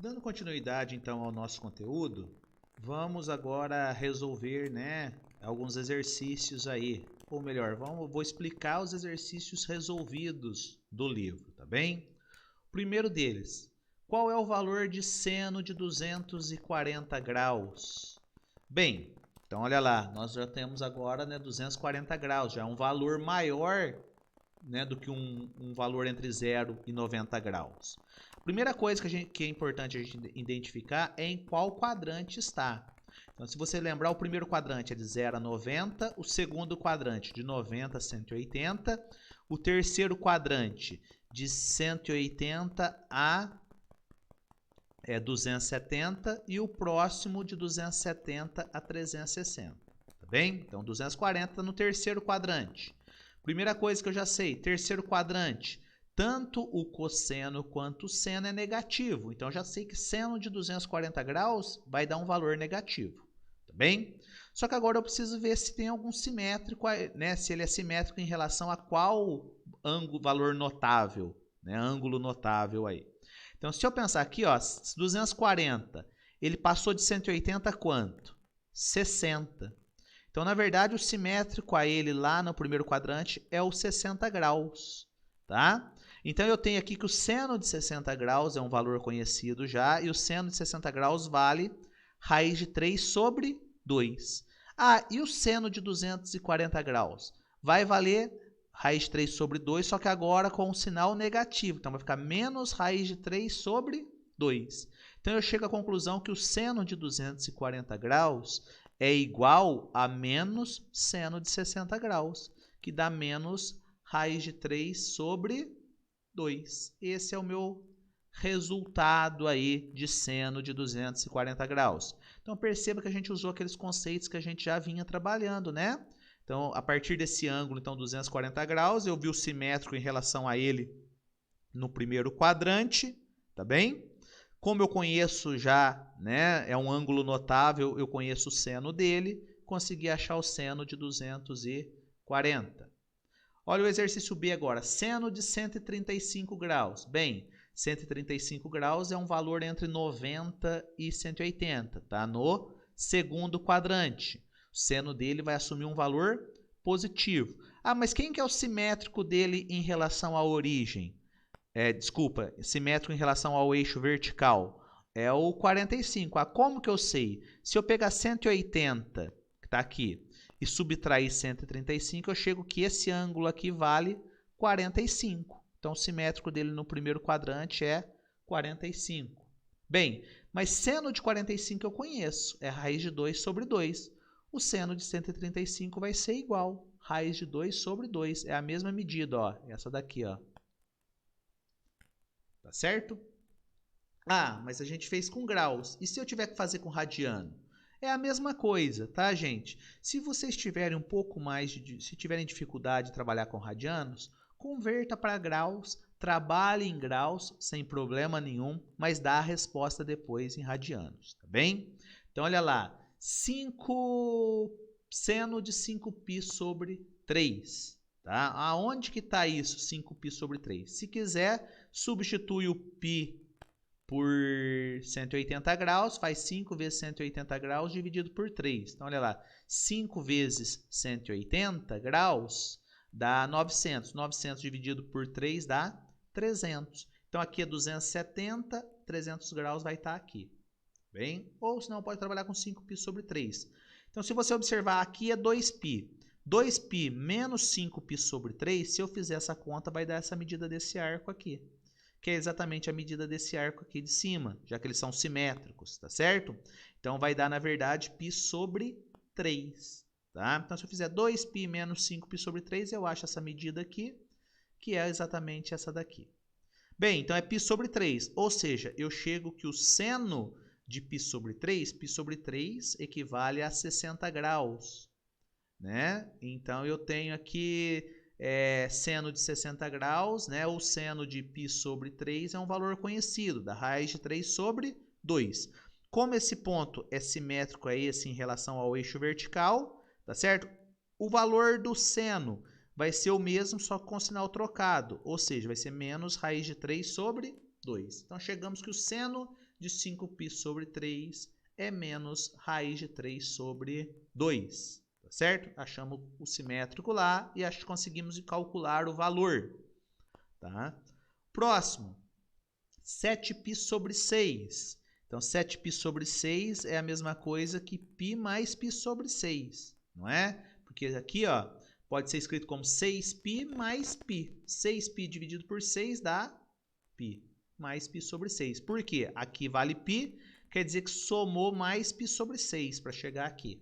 Dando continuidade então ao nosso conteúdo, vamos agora resolver, alguns exercícios aí. Ou melhor, vou explicar os exercícios resolvidos do livro, tá bem? O primeiro deles, qual é o valor de seno de 240 graus? Bem, então olha lá, nós já temos agora 240 graus, já é um valor maior do que um valor entre 0 e 90 graus. A primeira coisa que é importante a gente identificar é em qual quadrante está. Então, se você lembrar, o primeiro quadrante é de 0 a 90, o segundo quadrante de 90 a 180, o terceiro quadrante de 180 a 270 e o próximo de 270 a 360, tá bem? Então, 240 no terceiro quadrante. Primeira coisa que eu já sei, terceiro quadrante, tanto o cosseno quanto o seno é negativo. Então, já sei que seno de 240 graus vai dar um valor negativo, tá bem? Só que agora eu preciso ver se tem algum simétrico, se ele é simétrico em relação a qual valor notável, ângulo notável aí. Então, se eu pensar aqui, 240, ele passou de 180 a quanto? 60. Então, na verdade, o simétrico a ele lá no primeiro quadrante é o 60 graus, tá? Então, eu tenho aqui que o seno de 60 graus é um valor conhecido já, e o seno de 60 graus vale raiz de 3 sobre 2. Ah, e o seno de 240 graus? Vai valer raiz de 3 sobre 2, só que agora com um sinal negativo. Então, vai ficar menos raiz de 3 sobre 2. Então, eu chego à conclusão que o seno de 240 graus é igual a menos seno de 60 graus, que dá menos raiz de 3 sobre 2. Esse é o meu resultado aí de seno de 240 graus. Então, perceba que a gente usou aqueles conceitos que a gente já vinha trabalhando, Então, a partir desse ângulo, 240 graus, eu vi o simétrico em relação a ele no primeiro quadrante, tá bem? Como eu conheço já, é um ângulo notável, eu conheço o seno dele, consegui achar o seno de 240. Olha o exercício B agora, seno de 135 graus. Bem, 135 graus é um valor entre 90 e 180, tá? No segundo quadrante. O seno dele vai assumir um valor positivo. Ah, mas quem que é o simétrico dele em relação à origem? Simétrico em relação ao eixo vertical. É o 45. Ah, como que eu sei? Se eu pegar 180, que está aqui, e subtrair 135, eu chego que esse ângulo aqui vale 45. Então, o simétrico dele no primeiro quadrante é 45. Bem, mas seno de 45 eu conheço, é raiz de 2 sobre 2. O seno de 135 vai ser igual, raiz de 2 sobre 2. É a mesma medida, essa daqui, Tá certo? Ah, mas a gente fez com graus. E se eu tiver que fazer com radiano? É a mesma coisa, tá, gente? Se vocês tiverem um pouco mais se tiverem dificuldade de trabalhar com radianos, converta para graus, trabalhe em graus sem problema nenhum, mas dá a resposta depois em radianos, tá bem? Então, olha lá, seno de 5π sobre 3. Tá? Aonde que está isso, 5π sobre 3? Se quiser, substitui o π por 180 graus, faz 5 vezes 180 graus dividido por 3. Então, olha lá, 5 vezes 180 graus dá 900. 900 dividido por 3 dá 300. Então, aqui é 270, 300 graus vai estar aqui. Bem? Ou, senão, pode trabalhar com 5π sobre 3. Então, se você observar, aqui é 2π. 2π menos 5π sobre 3, se eu fizer essa conta, vai dar essa medida desse arco aqui, que é exatamente a medida desse arco aqui de cima, já que eles são simétricos, tá certo? Então, vai dar, na verdade, π sobre 3, tá? Então, se eu fizer 2π menos 5π sobre 3, eu acho essa medida aqui, que é exatamente essa daqui. Bem, então é π sobre 3, ou seja, eu chego que o seno de π sobre 3 equivale a 60 graus. Então, eu tenho aqui seno de 60 graus, o seno de π sobre 3 é um valor conhecido, da raiz de 3 sobre 2. Como esse ponto é simétrico a esse em relação ao eixo vertical, tá certo? O valor do seno vai ser o mesmo, só com sinal trocado, ou seja, vai ser menos raiz de 3 sobre 2. Então, chegamos que o seno de 5π sobre 3 é menos raiz de 3 sobre 2. Tá certo? Achamos o simétrico lá e conseguimos calcular o valor. Tá? Próximo, 7π sobre 6. Então, 7π sobre 6 é a mesma coisa que π mais π sobre 6, não é? Porque aqui, ó, pode ser escrito como 6π mais π. 6π dividido por 6 dá π mais π sobre 6. Por quê? Aqui vale π, quer dizer que somou mais π sobre 6 para chegar aqui.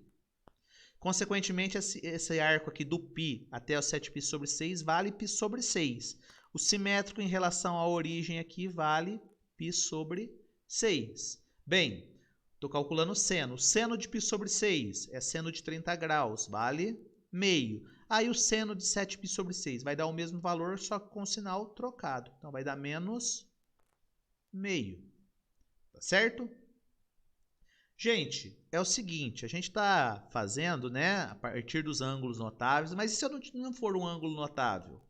Consequentemente, esse arco aqui do π até o 7π sobre 6 vale π sobre 6. O simétrico em relação à origem aqui vale π sobre 6. Bem, estou calculando o seno. O seno de π sobre 6 é seno de 30 graus, vale meio. Aí o seno de 7π sobre 6 vai dar o mesmo valor, só que com o sinal trocado. Então, vai dar menos meio. Tá certo? Gente, é o seguinte, a gente está fazendo, né, a partir dos ângulos notáveis, mas e se eu não for um ângulo notável?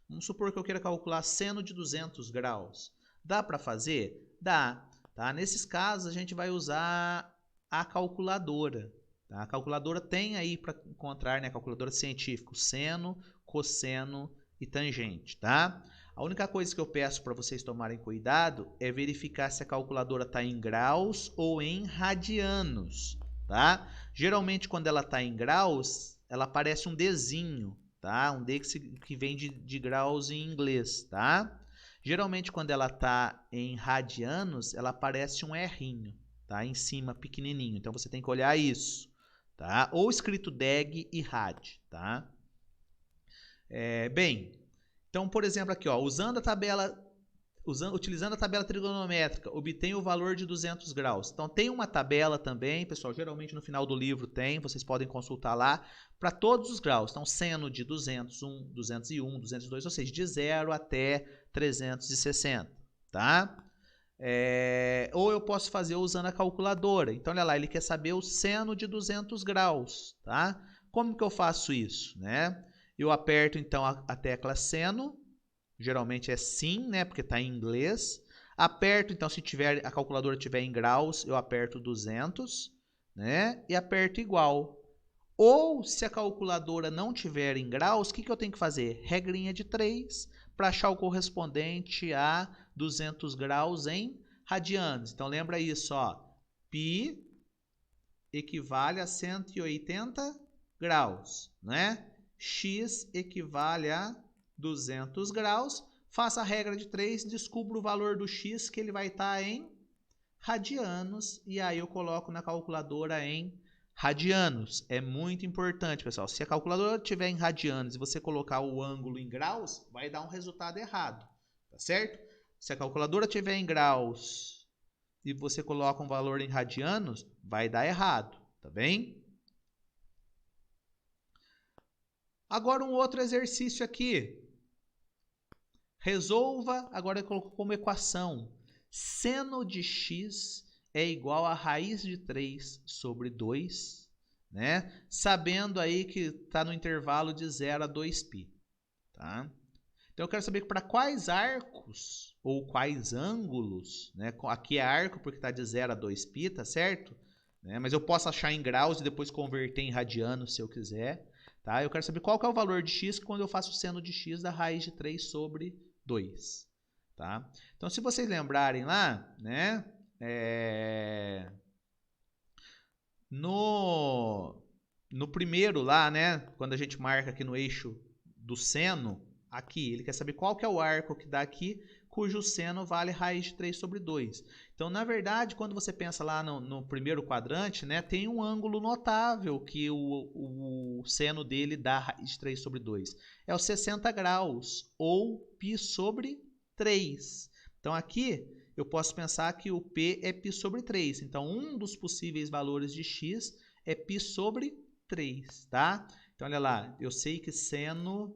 Vamos supor que eu queira calcular seno de 200 graus. Dá para fazer? Dá. Tá? Nesses casos, a gente vai usar a calculadora. Tá? A calculadora tem aí para encontrar, né, a calculadora científica, seno, cosseno e tangente. Tá? A única coisa que eu peço para vocês tomarem cuidado é verificar se a calculadora está em graus ou em radianos. Tá? Geralmente, quando ela está em graus, ela aparece um Dzinho. Tá? Um D que vem de graus em inglês. Tá? Geralmente, quando ela está em radianos, ela aparece um R'inho, tá? Em cima, pequenininho. Então, você tem que olhar isso, tá? Ou escrito deg e rad, tá? Bem, então, por exemplo, aqui, ó, utilizando a tabela trigonométrica, obtenho o valor de 200 graus. Então, tem uma tabela também, pessoal, geralmente no final do livro tem, vocês podem consultar lá, para todos os graus. Então, seno de 201, 201, 202, ou seja, de 0 até 360, tá? Ou eu posso fazer usando a calculadora. Então, olha lá, ele quer saber o seno de 200 graus, tá? Como que eu faço isso, né? Eu aperto, então, a tecla seno, geralmente é sim, né, porque está em inglês. Aperto, então, se a calculadora estiver em graus, eu aperto 200, né, e aperto igual. Ou, se a calculadora não tiver em graus, o que eu tenho que fazer? Regrinha de 3 para achar o correspondente a 200 graus em radianos. Então, lembra isso, ó. Π equivale a 180 graus, né? X equivale a 200 graus. Faça a regra de 3, descubra o valor do X, que ele vai estar em radianos. E aí eu coloco na calculadora em radianos. É muito importante, pessoal. Se a calculadora estiver em radianos e você colocar o ângulo em graus, vai dar um resultado errado, tá certo? Se a calculadora estiver em graus e você coloca um valor em radianos, vai dar errado, tá bem? Agora um outro exercício aqui. Resolva, agora eu coloco como equação, seno de x é igual a raiz de 3 sobre 2, né? Sabendo aí que está no intervalo de 0 a 2π. Tá? Então eu quero saber para quais arcos ou quais ângulos, né? Aqui é arco porque está de 0 a 2π, tá certo? Né? Mas eu posso achar em graus e depois converter em radianos se eu quiser. Tá? Eu quero saber qual que é o valor de x quando eu faço o seno de x da raiz de 3 sobre 2. Tá? Então, se vocês lembrarem lá, né? No primeiro lá, né? Quando a gente marca aqui no eixo do seno, aqui, ele quer saber qual que é o arco que dá aqui, cujo seno vale raiz de 3 sobre 2. Então, na verdade, quando você pensa lá no primeiro quadrante, né, tem um ângulo notável que o seno dele dá raiz de 3 sobre 2. É os 60 graus, ou π sobre 3. Então, aqui eu posso pensar que o P é π sobre 3. Então, um dos possíveis valores de x é π sobre 3, tá? Então, olha lá, eu sei que seno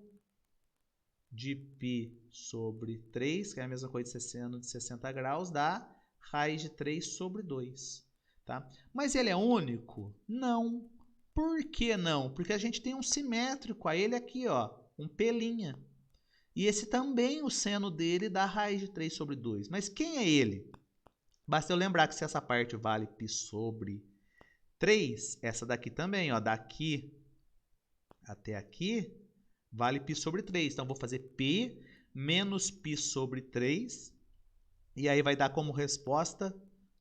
de π sobre 3, que é a mesma coisa de seno de 60 graus, dá raiz de 3 sobre 2. Tá? Mas ele é único? Não. Por que não? Porque a gente tem um simétrico a ele aqui, ó, um P'. E esse também, o seno dele dá raiz de 3 sobre 2. Mas quem é ele? Basta eu lembrar que se essa parte vale π sobre 3, essa daqui também, ó, daqui até aqui, vale π sobre 3. Então, vou fazer π menos π sobre 3, e aí vai dar como resposta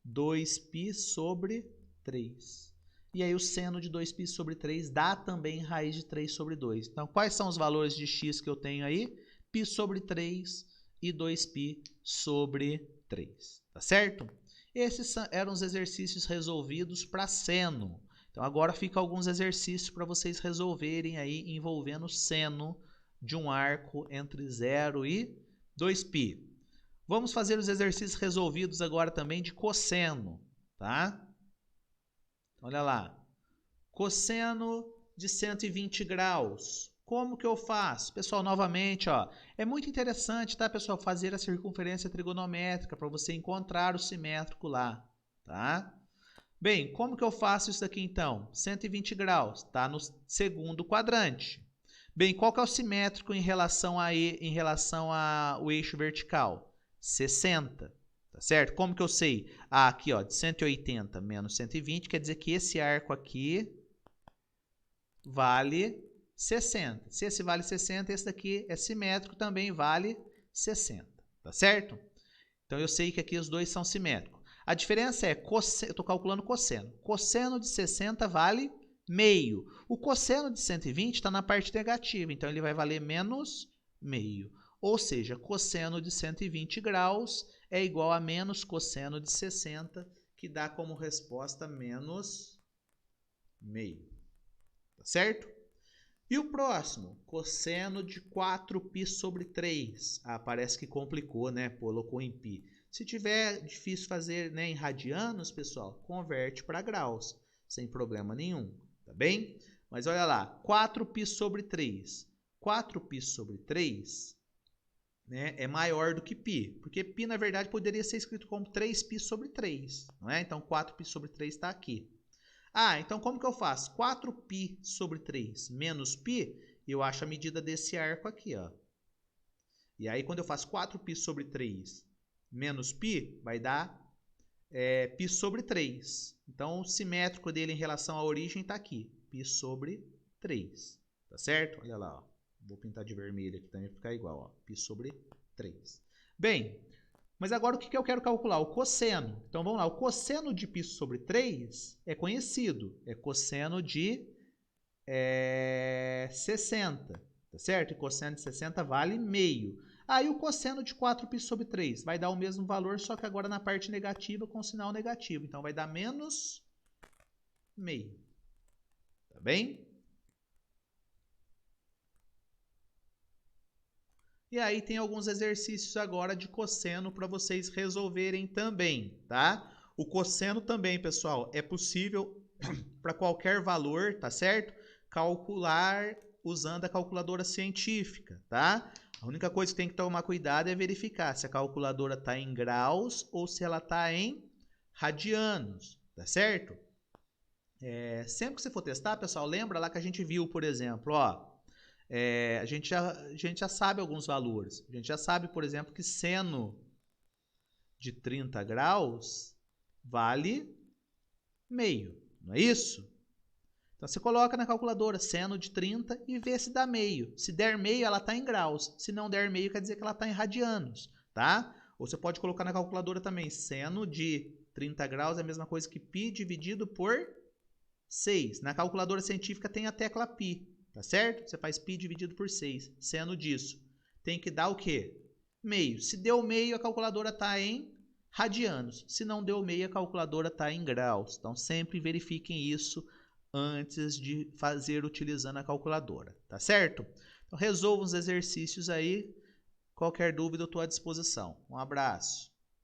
2π sobre 3. E aí o seno de 2π sobre 3 dá também raiz de 3 sobre 2. Então, quais são os valores de x que eu tenho aí? π sobre 3 e 2π sobre 3. Tá certo? Esses eram os exercícios resolvidos para seno. Então, agora ficam alguns exercícios para vocês resolverem aí envolvendo seno de um arco entre 0 e 2π. Vamos fazer os exercícios resolvidos agora também de cosseno, tá? Olha lá. Cosseno de 120 graus. Como que eu faço? Pessoal, novamente, ó, é muito interessante, tá, pessoal, fazer a circunferência trigonométrica para você encontrar o simétrico lá, tá? Bem, como que eu faço isso aqui então? 120 graus, tá no segundo quadrante. Bem, qual que é o simétrico em relação ao eixo vertical? 60, tá certo? Como que eu sei? Ah, aqui, ó, de 180 menos 120, quer dizer que esse arco aqui vale 60. Se esse vale 60, esse daqui é simétrico, também vale 60, tá certo? Então, eu sei que aqui os dois são simétricos. A diferença é, eu estou calculando cosseno. Cosseno de 60 vale meio. O cosseno de 120 está na parte negativa, então ele vai valer menos meio. Ou seja, cosseno de 120 graus é igual a menos cosseno de 60, que dá como resposta menos meio. Tá certo? E o próximo? Cosseno de 4π sobre 3. Ah, parece que complicou, né? Colocou em π. Se tiver difícil fazer, né, em radianos, pessoal, converte para graus, sem problema nenhum, tá bem? Mas olha lá, 4π sobre 3. 4π sobre 3, né, é maior do que π, porque π, na verdade, poderia ser escrito como 3π sobre 3, não é? Então, 4π sobre 3 está aqui. Ah, então como que eu faço? 4π sobre 3 menos π, eu acho a medida desse arco aqui, ó. E aí, quando eu faço 4π sobre 3 menos π, vai dar π sobre 3. Então, o simétrico dele em relação à origem está aqui, π sobre 3. Tá certo? Olha lá, ó. Vou pintar de vermelho aqui também para ficar igual, ó. Π sobre 3. Bem, mas agora o que eu quero calcular? O cosseno. Então, vamos lá. O cosseno de π sobre 3 é conhecido. É cosseno de 60. Tá certo? E cosseno de 60 vale meio. Aí o cosseno de 4π sobre 3 vai dar o mesmo valor, só que agora na parte negativa com sinal negativo. Então, vai dar menos meio. Tá bem? E aí tem alguns exercícios agora de cosseno para vocês resolverem também, tá? O cosseno também, pessoal, é possível para qualquer valor, tá certo? Calcular usando a calculadora científica, tá? A única coisa que tem que tomar cuidado é verificar se a calculadora está em graus ou se ela está em radianos, tá certo? Sempre que você for testar, pessoal, lembra lá que a gente viu, por exemplo, ó, a gente já sabe alguns valores. A gente já sabe, por exemplo, que seno de 30 graus vale meio, não é isso? Então, você coloca na calculadora seno de 30 e vê se dá meio. Se der meio, ela está em graus. Se não der meio, quer dizer que ela está em radianos, tá? Ou você pode colocar na calculadora também seno de 30 graus é a mesma coisa que π dividido por 6. Na calculadora científica tem a tecla π, tá certo? Você faz π dividido por 6. Seno disso tem que dar o quê? Meio. Se deu meio, a calculadora está em radianos. Se não deu meio, a calculadora está em graus. Então, sempre verifiquem isso antes de fazer utilizando a calculadora, tá certo? Então, resolva os exercícios aí. Qualquer dúvida, eu estou à disposição. Um abraço.